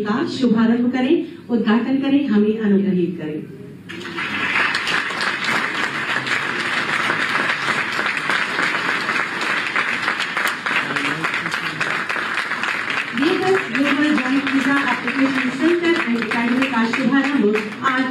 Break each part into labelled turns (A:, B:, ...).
A: का शुभारंभ करें, उद्घाटन करें, हमें अनुग्रहित करें। Global joint visa application centre and academy का शुभारंभ आज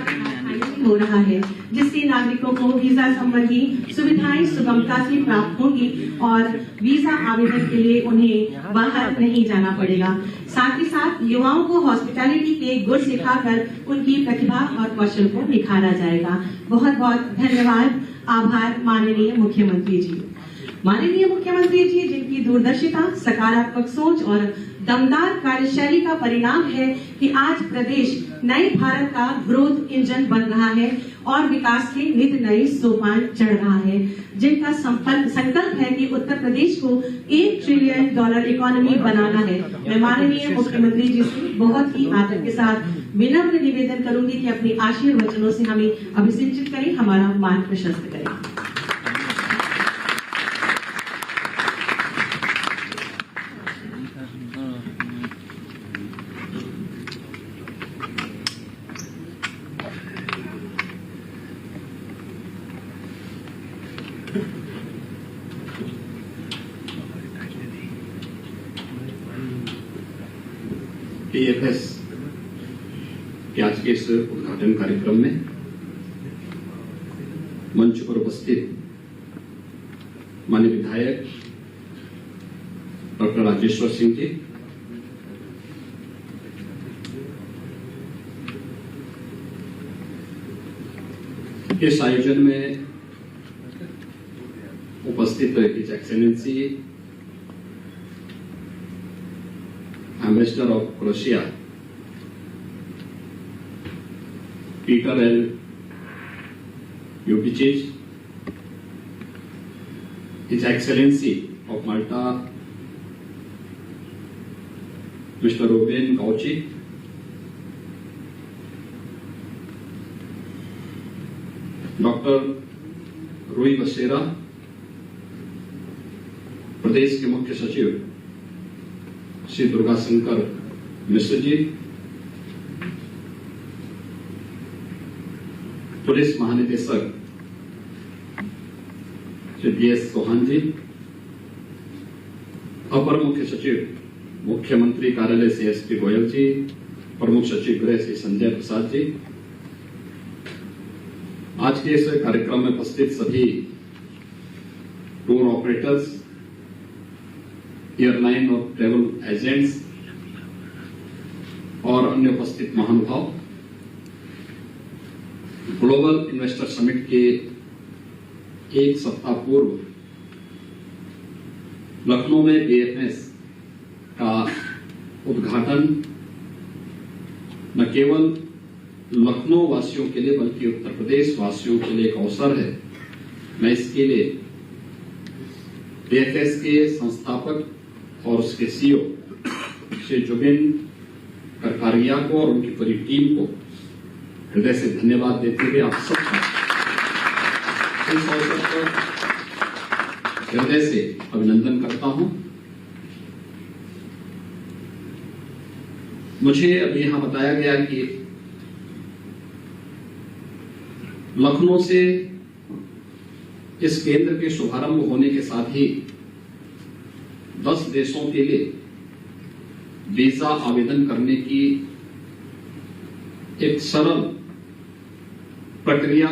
A: हो रहा है, जिससे नागरिकों को वीजा संबंधी सुविधाएं सुगमता से प्राप्त होंगी और वीजा आवेदन के लिए उन्हें बाहर नहीं जाना पड़ेगा। साथ ही साथ युवाओं को हॉस्पिटैलिटी के गुण सिखाकर उनकी प्रतिभा और कौशल को निखारा जाएगा। बहुत बहुत धन्यवाद, आभार माननीय मुख्यमंत्री जी। माननीय मुख्यमंत्री जी, जिनकी दूरदर्शिता, सकारात्मक सोच और दमदार कार्यशैली का परिणाम है कि आज प्रदेश नए भारत का ग्रोथ इंजन बन रहा है और विकास के नित नए सोपान चढ़ रहा है, जिनका संकल्प है कि उत्तर प्रदेश को $1 ट्रिलियन इकोनॉमी बनाना है। मैं माननीय मुख्यमंत्री जी से बहुत ही आदर के साथ विनम्र निवेदन करूंगी कि अपने आशीर्वचनों से हमें अभिसिंचित करें, हमारा मार्ग प्रशस्त करें।
B: PFS के आज के इस उद्घाटन कार्यक्रम में मंच पर उपस्थित माननीय विधायक डॉक्टर राजेश्वर सिंह जी, इस आयोजन में उपस्थित his excellency ambassador of Croatia Peter L Jupicic, his excellency of Malta mister Reuben Gauci, doctor रूई बसेरा, प्रदेश के मुख्य सचिव श्री दुर्गा शंकर मिश्र जी, पुलिस महानिदेशक श्री BS चौहान जी, अपर मुख्य सचिव मुख्यमंत्री कार्यालय से SP गोयल जी, प्रमुख सचिव गृह श्री संजय प्रसाद जी, आज के इस कार्यक्रम में उपस्थित सभी टूर ऑपरेटर्स, एयरलाइन और ट्रेवल एजेंट्स और अन्य उपस्थित महानुभाव, ग्लोबल इन्वेस्टर समिट के एक सप्ताह पूर्व लखनऊ में BFS का उद्घाटन न केवल लखनऊ वासियों के लिए बल्कि उत्तर प्रदेश वासियों के लिए एक अवसर है। मैं इसके लिए BFS के संस्थापक और उसके CEO श्री जुबिन करकारिया को और उनकी पूरी टीम को हृदय से धन्यवाद देते हुए आप सबका इस अवसर पर हृदय से अभिनंदन करता हूं। मुझे अभी यहां बताया गया कि लखनऊ से इस केंद्र के शुभारंभ होने के साथ ही 10 देशों के लिए वीजा आवेदन करने की एक सरल प्रक्रिया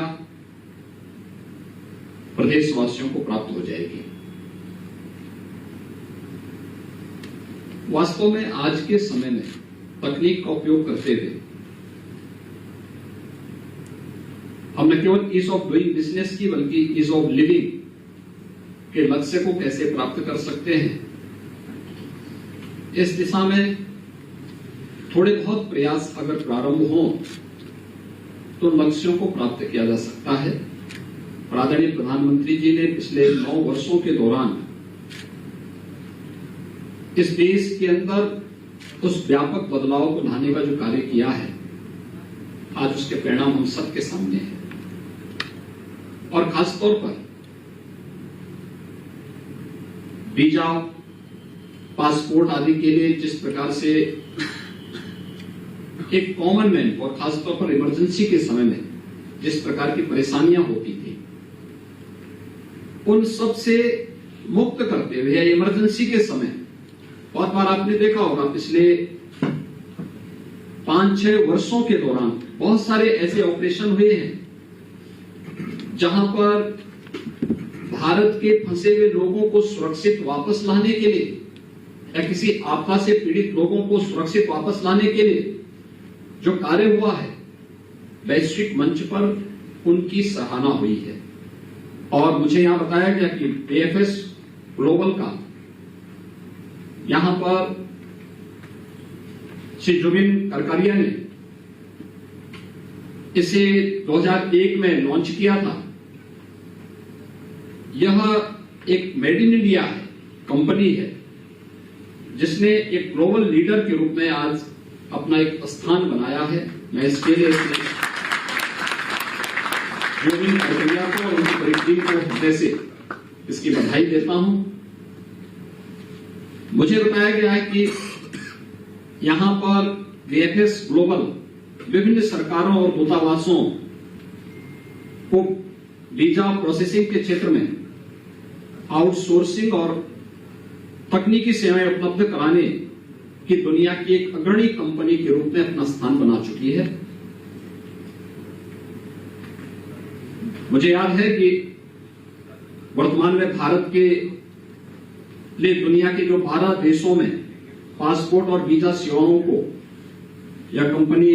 B: प्रदेशवासियों को प्राप्त हो जाएगी। वास्तव में आज के समय में तकनीक का उपयोग करते हुए हम न केवल ईज ऑफ डूइंग बिजनेस की बल्कि ईज ऑफ लिविंग के लक्ष्य को कैसे प्राप्त कर सकते हैं, इस दिशा में थोड़े बहुत प्रयास अगर प्रारंभ हो तो लक्ष्यों को प्राप्त किया जा सकता है। आदरणीय प्रधानमंत्री जी ने पिछले 9 वर्षों के दौरान इस देश के अंदर उस व्यापक बदलाव को लाने का जो कार्य किया है, आज उसके परिणाम हम सबके सामने हैं। और खासतौर पर वीजा, पासपोर्ट आदि के लिए जिस प्रकार से एक कॉमन मैन और खासतौर पर इमरजेंसी के समय में जिस प्रकार की परेशानियां होती थी, उन सब से मुक्त करते हुए इमरजेंसी के समय बहुत बार आपने देखा होगा पिछले 5-6 वर्षों के दौरान बहुत सारे ऐसे ऑपरेशन हुए हैं जहां पर भारत के फंसे हुए लोगों को सुरक्षित वापस लाने के लिए या किसी आपदा से पीड़ित लोगों को सुरक्षित वापस लाने के लिए जो कार्य हुआ है, वैश्विक मंच पर उनकी सराहना हुई है। और मुझे यहां बताया गया कि बीएफएस ग्लोबल का यहां पर श्री जुबिन करकारिया ने इसे 2001 में लॉन्च किया था। यह एक मेड इन इंडिया कंपनी है जिसने एक ग्लोबल लीडर के रूप में आज अपना एक स्थान बनाया है। मैं इसके लिए जुबिन करकारिया को और उनकी पूरी टीम को हृदय से इसकी बधाई देता हूं। मुझे बताया गया है कि यहां पर बीएफएस ग्लोबल विभिन्न सरकारों और दूतावासों को वीजा प्रोसेसिंग के क्षेत्र में आउटसोर्सिंग और तकनीकी सेवाएं उपलब्ध कराने की दुनिया की एक अग्रणी कंपनी के रूप में अपना स्थान बना चुकी है। मुझे याद है कि वर्तमान में भारत के लिए दुनिया के जो 12 देशों में पासपोर्ट और वीजा सेवाओं को यह कंपनी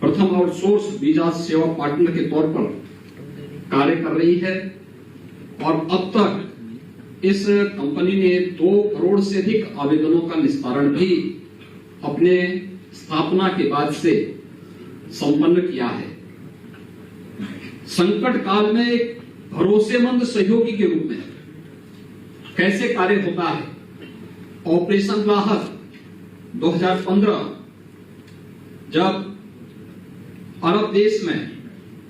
B: प्रथम आउटसोर्स वीजा सेवा पार्टनर के तौर पर कार्य कर रही है और अब तक इस कंपनी ने 2 करोड़ से अधिक आवेदनों का निस्तारण भी अपने स्थापना के बाद से संपन्न किया है। संकट काल में एक भरोसेमंद सहयोगी के रूप में कैसे कार्य होता है। ऑपरेशन राहत 2015 जब अरब देश में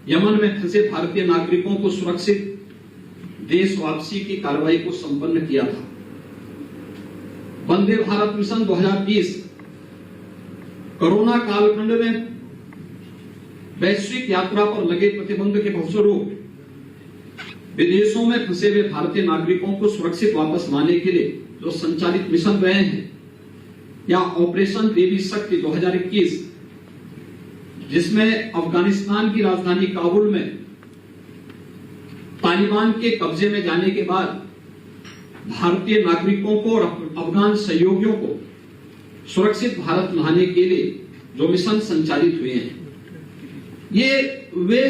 B: यमन में फंसे भारतीय नागरिकों को सुरक्षित देश वापसी की कार्रवाई को संपन्न किया था। वंदे भारत मिशन 2020 कोरोना कालखंड में वैश्विक यात्रा पर लगे प्रतिबंध के फलस्वरूप विदेशों में फंसे हुए भारतीय नागरिकों को सुरक्षित वापस लाने के लिए जो संचालित मिशन रहे हैं, या ऑपरेशन देवी शक्ति 2021 जिसमें अफगानिस्तान की राजधानी काबुल में तालिबान के कब्जे में जाने के बाद भारतीय नागरिकों को और अफगान सहयोगियों को सुरक्षित भारत लाने के लिए जो मिशन संचालित हुए हैं, ये वे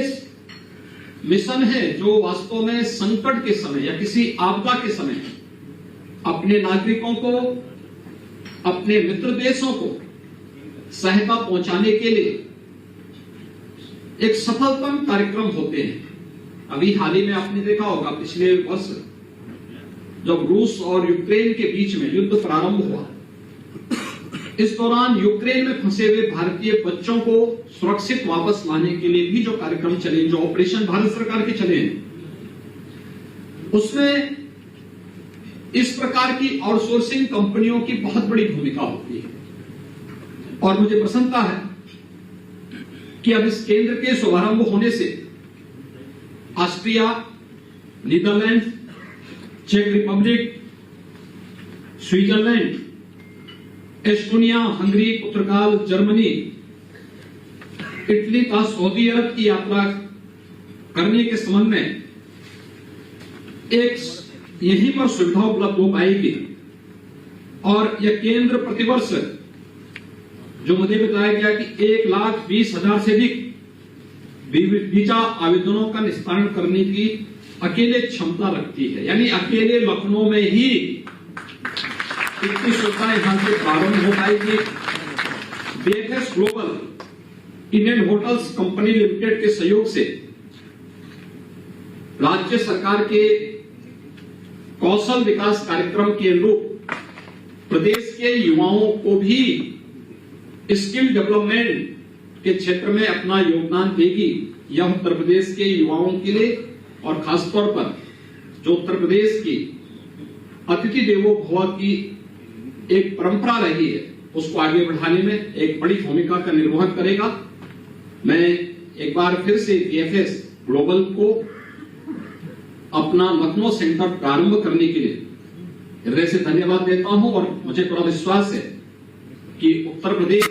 B: मिशन है जो वास्तव में संकट के समय या किसी आपदा के समय अपने नागरिकों को, अपने मित्र देशों को सहायता पहुंचाने के लिए एक सफलतम कार्यक्रम होते हैं। अभी हाल ही में आपने देखा होगा पिछले वर्ष जब रूस और यूक्रेन के बीच में युद्ध प्रारंभ हुआ, इस दौरान यूक्रेन में फंसे हुए भारतीय बच्चों को सुरक्षित वापस लाने के लिए भी जो कार्यक्रम चले, जो ऑपरेशन भारत सरकार के चले हैं, उसमें इस प्रकार की आउटसोर्सिंग कंपनियों की बहुत बड़ी भूमिका होती है। और मुझे प्रसन्नता है कि अब इस केंद्र के शुभारंभ होने से ऑस्ट्रिया, नीदरलैंड, चेक रिपब्लिक, स्विट्जरलैंड, एस्टोनिया, हंगरी, पुर्तगाल, जर्मनी, इटली तथा सऊदी अरब की यात्रा करने के संबंध में एक यहीं पर सुविधा उपलब्ध हो पाएगी। और यह केंद्र प्रतिवर्ष जो मुझे बताया गया कि 1,20,000 से अधिक वीजा आवेदनों का निस्तारण करने की अकेले क्षमता रखती है। यानी अकेले लखनऊ में ही इतनी सुविधा यहां से प्रारंभ हो पाएगी। BFS global Indian hotels company limited के सहयोग से राज्य सरकार के कौशल विकास कार्यक्रम के अनुरूप प्रदेश के युवाओं को भी स्किल डेवलपमेंट के क्षेत्र में अपना योगदान देगी। यह उत्तर प्रदेश के युवाओं के लिए और खासतौर पर जो उत्तर प्रदेश की अतिथि देवो भव की एक परंपरा रही है, उसको आगे बढ़ाने में एक बड़ी भूमिका का निर्वहन करेगा। मैं एक बार फिर से DFS ग्लोबल को अपना लखनऊ सेंटर प्रारंभ करने के लिए हृदय से धन्यवाद देता हूं और मुझे पूरा विश्वास है कि उत्तर प्रदेश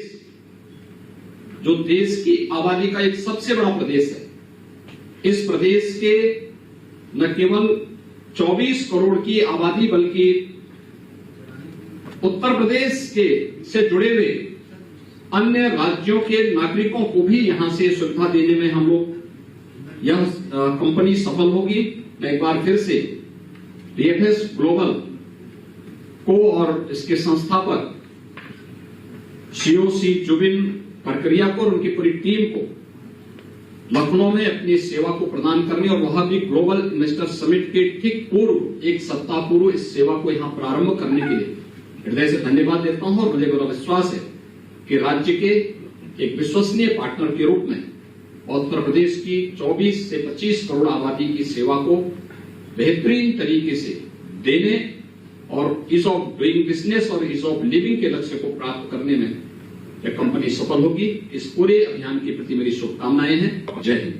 B: जो देश की आबादी का एक सबसे बड़ा प्रदेश है, इस प्रदेश के न केवल 24 करोड़ की आबादी बल्कि उत्तर प्रदेश के से जुड़े हुए अन्य राज्यों के नागरिकों को भी यहां से सुविधा देने में हम लोग यह कंपनी सफल होगी। मैं एक बार फिर से DFS ग्लोबल को और इसके संस्थापक COC जुबिन करकरिया को और उनकी पूरी टीम को लखनऊ में अपनी सेवा को प्रदान करने और वहां भी ग्लोबल इन्वेस्टर समिट के ठीक पूर्व एक सप्ताह पूर्व इस सेवा को यहां प्रारंभ करने के लिए हृदय से धन्यवाद देता हूं और मुझे पूरा विश्वास है कि राज्य के एक विश्वसनीय पार्टनर के रूप में उत्तर प्रदेश की 24 से 25 करोड़ आबादी की सेवा को बेहतरीन तरीके से देने और ईज ऑफ डूइंग बिजनेस और ईज ऑफ लिविंग के लक्ष्य को प्राप्त करने में यह कंपनी सफल होगी। इस पूरे अभियान के प्रति मेरी शुभकामनाएं हैं। जय हिंद।